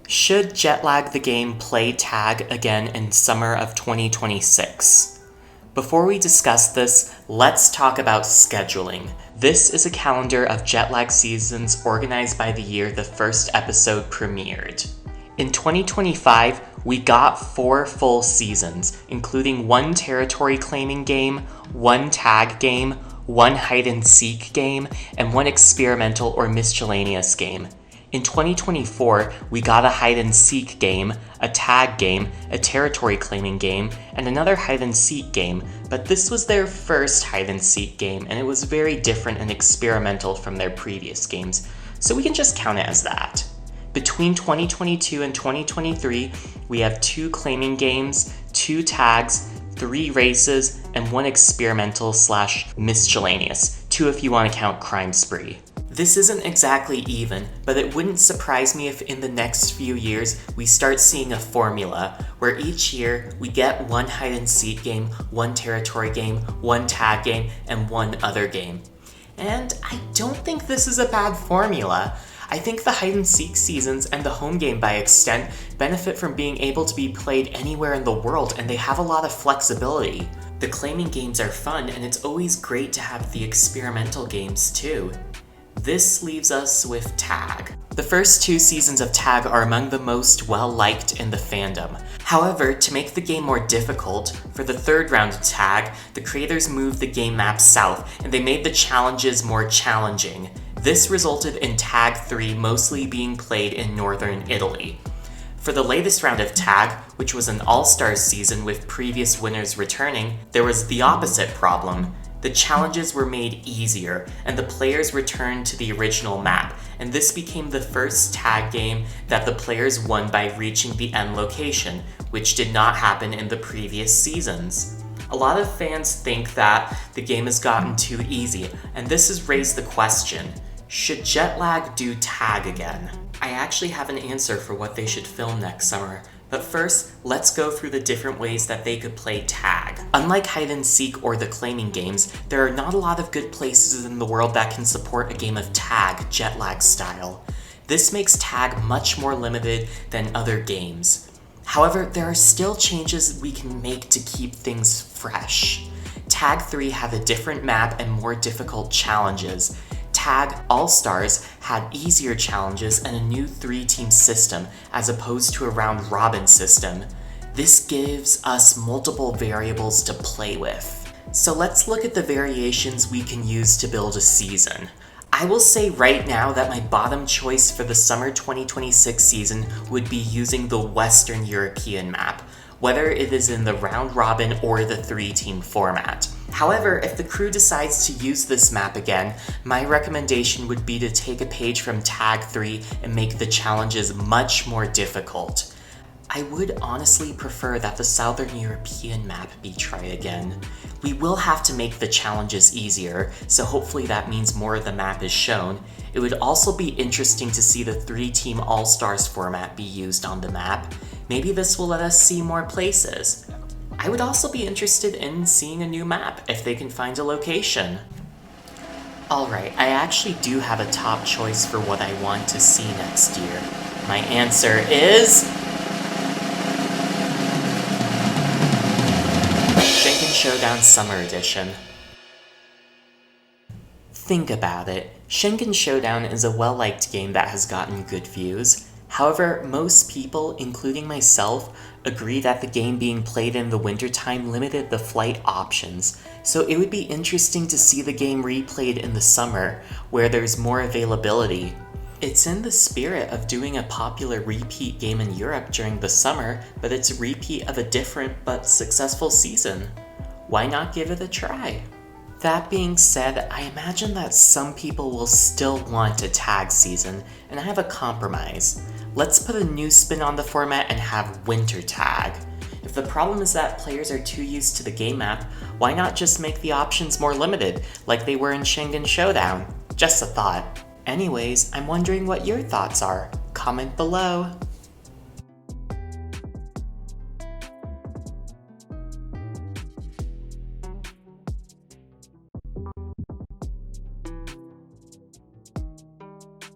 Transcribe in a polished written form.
Should Jetlag the game play tag again in summer of 2026? Before we discuss this, let's talk about scheduling. This is a calendar of Jetlag seasons organized by the year the first episode premiered. In 2025, we got 4 full seasons, including 1 territory claiming game, 1 tag game, 1 hide and seek game, and 1 experimental or miscellaneous game. In 2024, we got a hide and seek game, a tag game, a territory claiming game, and another hide and seek game, but this was their first hide and seek game, and it was very different and experimental from their previous games, so we can just count it as that. Between 2022 and 2023, we have 2 claiming games, 2 tags, 3 races, and 1 experimental/miscellaneous, 2 if you want to count Crime Spree. This isn't exactly even, but it wouldn't surprise me if in the next few years we start seeing a formula where each year we get 1 hide and seek game, 1 territory game, 1 tag game, and 1 other game. And I don't think this is a bad formula. I think the hide and seek seasons and the home game by extent benefit from being able to be played anywhere in the world, and they have a lot of flexibility. The claiming games are fun, and it's always great to have the experimental games too. This leaves us with Tag. The first 2 seasons of Tag are among the most well-liked in the fandom. However, to make the game more difficult, for the 3rd round of Tag, the creators moved the game map south, and they made the challenges more challenging. This resulted in Tag 3 mostly being played in northern Italy. For the latest round of Tag, which was an All-Stars season with previous winners returning, there was the opposite problem. The challenges were made easier, and the players returned to the original map, and this became the first tag game that the players won by reaching the end location, which did not happen in the previous seasons. A lot of fans think that the game has gotten too easy, and this has raised the question, should Jetlag do tag again? I actually have an answer for what they should film next summer. But first, let's go through the different ways that they could play tag. Unlike hide and seek or the claiming games, there are not a lot of good places in the world that can support a game of tag, Jetlag style. This makes tag much more limited than other games. However, there are still changes we can make to keep things fresh. Tag 3 had a different map and more difficult challenges. Tag All-Stars had easier challenges and a new 3-team system as opposed to a round-robin system. This gives us multiple variables to play with. So let's look at the variations we can use to build a season. I will say right now that my bottom choice for the summer 2026 season would be using the Western European map, whether it is in the round-robin or the 3-team format. However, if the crew decides to use this map again, my recommendation would be to take a page from Tag 3 and make the challenges much more difficult. I would honestly prefer that the Southern European map be tried again. We will have to make the challenges easier, so hopefully that means more of the map is shown. It would also be interesting to see the 3-team All-Stars format be used on the map. Maybe this will let us see more places. I would also be interested in seeing a new map if they can find a location. Alright, I actually do have a top choice for what I want to see next year. My answer is... Shenken Showdown Summer Edition. Think about it. Shenken Showdown is a well-liked game that has gotten good views. However, most people, including myself, agree that the game being played in the wintertime limited the flight options, so it would be interesting to see the game replayed in the summer, where there's more availability. It's in the spirit of doing a popular repeat game in Europe during the summer, but it's a repeat of a different but successful season. Why not give it a try? That being said, I imagine that some people will still want a tag season, and I have a compromise. Let's put a new spin on the format and have winter tag. If the problem is that players are too used to the game map, why not just make the options more limited, like they were in Shenken Showdown? Just a thought. Anyways, I'm wondering what your thoughts are. Comment below.